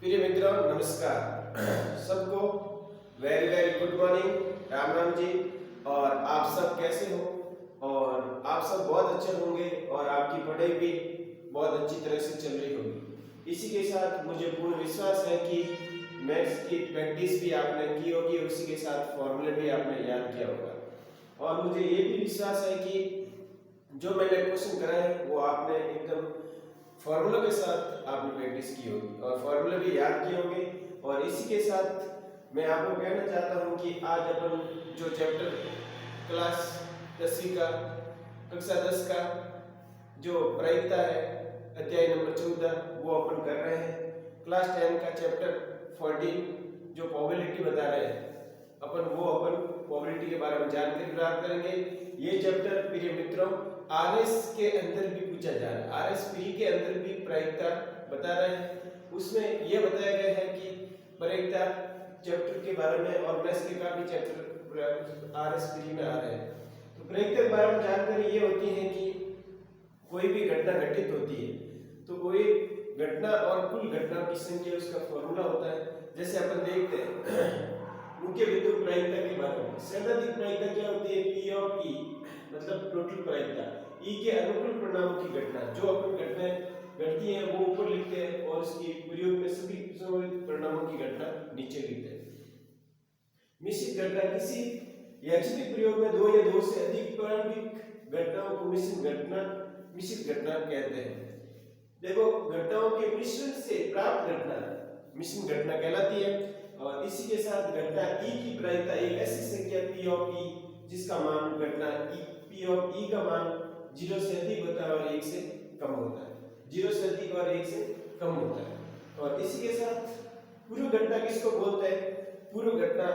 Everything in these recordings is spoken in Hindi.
प्रिय मित्रों नमस्कार सबको very very good morning. Ram Ram ji. और आप सब कैसे हो? और आप सब बहुत अच्छे होंगे और आपकी पढ़ाई भी बहुत अच्छी तरह से चल रही होगी। इसी के साथ मुझे पूर्ण विश्वास है कि मैथ्स की प्रैक्टिस भी आपने की होगी, उसी के साथ फॉर्मूले भी आपने याद किया होगा। और मुझे ये भी विश्वास है कि जो मैंने क्वेश्चन कराए हैं वो आपने एकदम फॉर्मूला के साथ आपने प्रैक्टिस की होगी और फॉर्मूले भी याद किए होंगे। और इसी के साथ मैं आपको कहना चाहता हूं कि आज अपन जो चैप्टर क्लास 10वीं का कक्षा 10 का जो प्रायिकता है अध्याय नंबर 14 वो अपन कर रहे हैं। क्लास 10 का चैप्टर 14 जो प्रोबेबिलिटी बता रहे हैं अपन प्रोबेबिलिटी के बारे में जानकारी प्राप्त करेंगे। ये चैप्टर प्रिय मित्रों आरएस के अंदर भी पूछा जा रहा है, आरएस प्री के अंदर भी प्रायिकता बता रहे हैं। उसमें यह बताया गया है कि प्रायिकता चैप्टर के बारे में और मैथ्स के काफी चैप्टर आरएस प्री में आ रहे हैं। तो प्रायिकता के बारे में जानकारी ये होती है कि कोई भी घटना घटित होती है तो कोई घटना और कुल घटनाओं की संख्या उसका फॉर्मूला होता है। जैसे अपन देखते हैं मुख्य बिंदु प्रायिकता के बारे में। सैद्धांतिक प्रायिकता क्या होती है? पी ऑफ ई मतलब टोटल प्रायिकता। ई के अनुकूल परिणामों की घटना जो अपन घटनाएं घटती हैं वो ऊपर लिखते हैं और इसकी प्रयोग में सभी परिणामों की घटना नीचे लिखते हैं। मिश्रित घटना किसी यादृच्छिक प्रयोग में दो या दो से अधिक प्रारंभिक घटनाओं को मिश्रित घटना कहते हैं। देखो घटनाओं के मिश्रण से प्राप्त घटना मिश्रित घटना कहलाती है। और इसी के साथ घटना ई की प्रायिकता एक ऐसी संख्या पी ऑफ ई जिसका मान घटना ई पी ऑफ ई का मान 0 से अधिक होता है और 1 से कम होता है। 0 से अधिक और 1 से कम होता है। और इसी के साथ पूर्व घटना किसको बोलते हैं? पूर्व घटना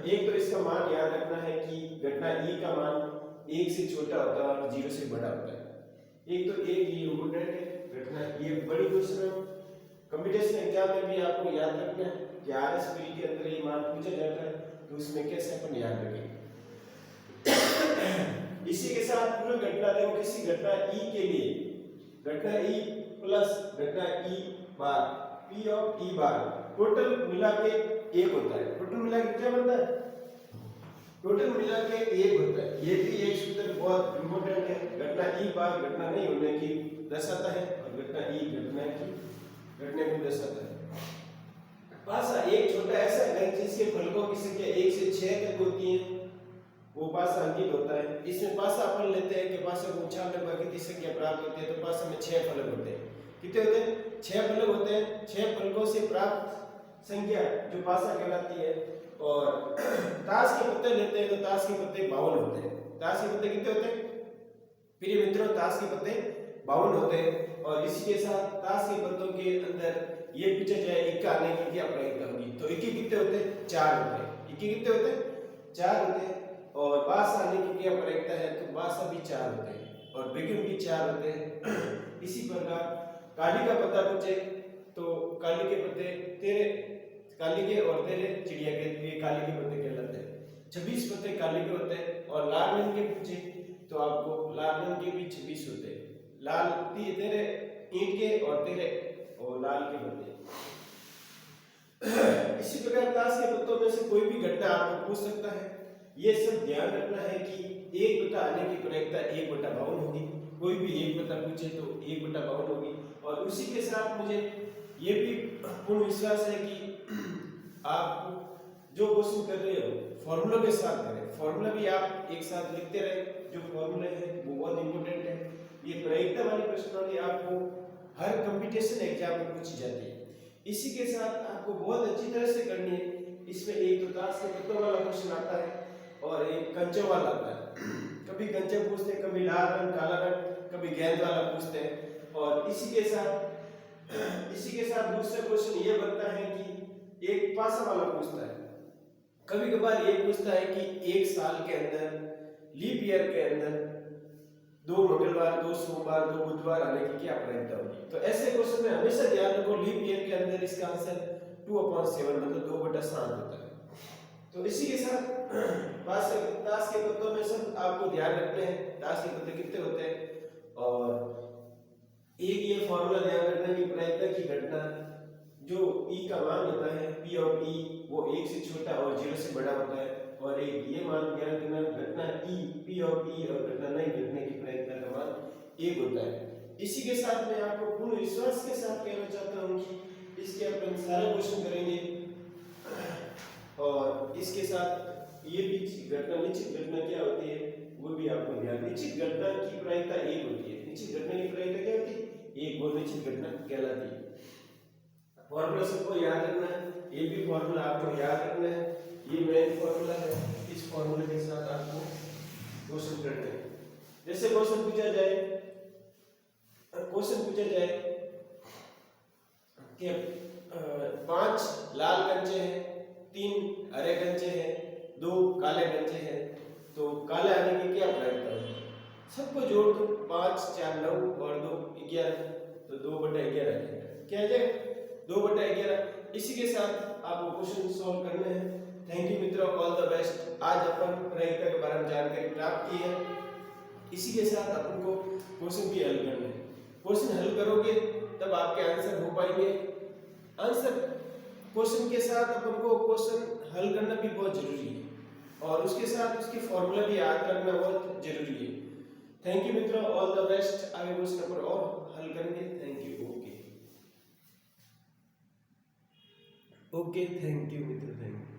एक तो इसका मान याद रखना है कि घटना ई का मान 1 से छोटा होता है और 0 से बड़ा होता है। एक तो एक ये इम्पोर्टेंट है घटना, ये बड़ी क्वेश्चन कंप्यूटेशन एग्जाम में भी आपको याद रखना है कि आरएस प्री के अंदर ये मान पूछा जाता है तो उसमें कैसे अपन याद रखेंगे। इसी के साथ पूर्व घटना देखो किसी घटना ई के लिए घटना ई प्लस घटना E bar P of E bar total मिला के 1 होता है। टोटल मिला के क्या बनता है? टोटल मिला के 1 होता है। ये भी एक सूत्र बहुत इंपॉर्टेंट है। घटना ई बार घटना नहीं होने की दर्शाता है और घटना ई घटने को दर्शाता है। पासा एक छोटा ऐसा है जिसके फलकों की संख्या 1 से 6 तक होती है वो पासा अंकित होता है। इसमें पासा अपन लेते हैं कि पासा को उछालने पर कितनी संख्या प्राप्त होती है तो पासा में 6 फलक होते हैं। कितने होते हैं? 6 फलक होते हैं। 6 फलकों से प्राप्त संख्या जो पासा कहलाती है। और ताश के पत्ते लेते हैं तो ताश के पत्ते 52 होते हैं। ताश के पत्ते कितने होते हैं प्रिय मित्रों? ताश के पत्ते 52 होते हैं। और इसी के साथ ताश के पत्तों के अंदर ये पूछा जाए इक्का आने की क्या प्रायिकता होगी तो इक्के कितने होते हैं? 4 होते हैं। इक्के कितने होते हैं? 4 होते हैं। और बास आने की क्या प्रायिकता है तो बासा भी 4 होते हैं और बेगम भी 4 होते हैं। इसी प्रकार काली का पत्ता पूछे तो काली के पत्ते तेरे काली के और तेरे चिड़िया के लिए काली के पत्ते कहलाते हैं। 26 पत्ते काली के होते हैं। और लाल रंग के पूछे तो आपको लाल रंग के भी 26 होते हैं। लाल तेरे ईंट के और तेरे और लाल के पत्ते। इसी प्रकार ताश के पत्तों में से कोई भी घटना आपको पूछ सकता है। ये सब ध्यान रखना है कि 1 बटा आने की प्रायिकता 1 बटा 52 होगी। कोई भी 1 बटा पूछे तो 1 बटा 52 होगी। और उसी के साथ मुझे ये भी पूर्ण विश्वास है कि आप जो क्वेश्चन कर रहे हो फॉर्मूला के साथ करें। फॉर्मूला भी आप एक साथ लिखते रहे। जो फॉर्मूले हैं वो बहुत इंपॉर्टेंट है। ये प्रायिकता वाली प्रश्नावली आपको हर कंपटीशन एग्जाम में पूछी जाती है। इसी के साथ आपको बहुत अच्छी तरह से करनी है। इसमें एक तो ताश के पत्तों वाला क्वेश्चन आता है और एक कंचे वाला आता है। कभी कंचे पूछते हैं, कभी लाल रंग काला रंग, कभी गेंद वाला पूछते हैं। और इसी के साथ दूसरा क्वेश्चन ये बनता है कि एक पासा वाला पूछता है। कभी कभार ये पूछता है कि एक साल के अंदर लीप ईयर के अंदर 2 मंगलवार 2 सोमवार 2 बुधवार आने की क्या प्रायिकता होगी। तो ऐसे क्वेश्चन में हमेशा ध्यान रखो लीप ईयर के अंदर इसका आंसर 2/7 मतलब 2/7 होता है। तो इसी के साथ ताश के पत्तों में सब आपको ध्यान रखने हैं ताश के पत्ते कितने होते हैं। और एक ये फॉर्मूला ध्यान रखना कि प्रायिकता की घटना जो ई का मान होता है P ऑफ ई वो 1 से छोटा और 0 से बड़ा होता है, और एक ये मान ज्ञात करना घटना ई P ऑफ ई और घटना नहीं घटने की प्रायिकता का मान 1 होता है। इसी के साथ मैं आपको पूर्ण विश्वास के साथ कहना चाहता हूँ कि इसके अपन सारे क्वेश्चन करेंगे, और इसके साथ ये भी घटना निश्चित घटना क्या होती है वो भी आपको ध्यान। निश्चित घटना की प्रायिकता 1 होती है। निश्चित घटना की प्रायिकता क्या होती है? 1, वो निश्चित घटना कहलाती है। फॉर्मूला सबको याद रखना है, ये भी फॉर्मूला आपको याद रखना है, ये मेन फॉर्मूला है। इस फॉर्मूले के साथ आपको क्वेश्चन करना है। जैसे क्वेश्चन पूछा जाए कि 5 लाल कंचे हैं, 3 हरे कंचे हैं, 2 काले कंचे हैं, तो काले आने की क्या प्रायिकता है? सबको जोड़ दो, 5 4 9 और 2 11, तो 2/11 क्या आ जाएगा? 2/11। इसी के साथ आपको क्वेश्चन सॉल्व करने हैं। थैंक यू मित्रों, ऑल द बेस्ट। आज अपन प्रायिकता के बारे में जानकारी प्राप्त की है। इसी के साथ अपन को क्वेश्चन भी हल करना है। क्वेश्चन हल करोगे तब आपके आंसर हो पाएंगे। आंसर क्वेश्चन के साथ अपन को क्वेश्चन हल करना भी बहुत जरूरी है, और उसके साथ उसकी फॉर्मूला भी याद रखना बहुत जरूरी है। थैंक यू मित्रों, ऑल द बेस्ट। आगे क्वेश्चन पर और हल करेंगे। Thank you. Okay, thank you मित्रों, थैंक यू।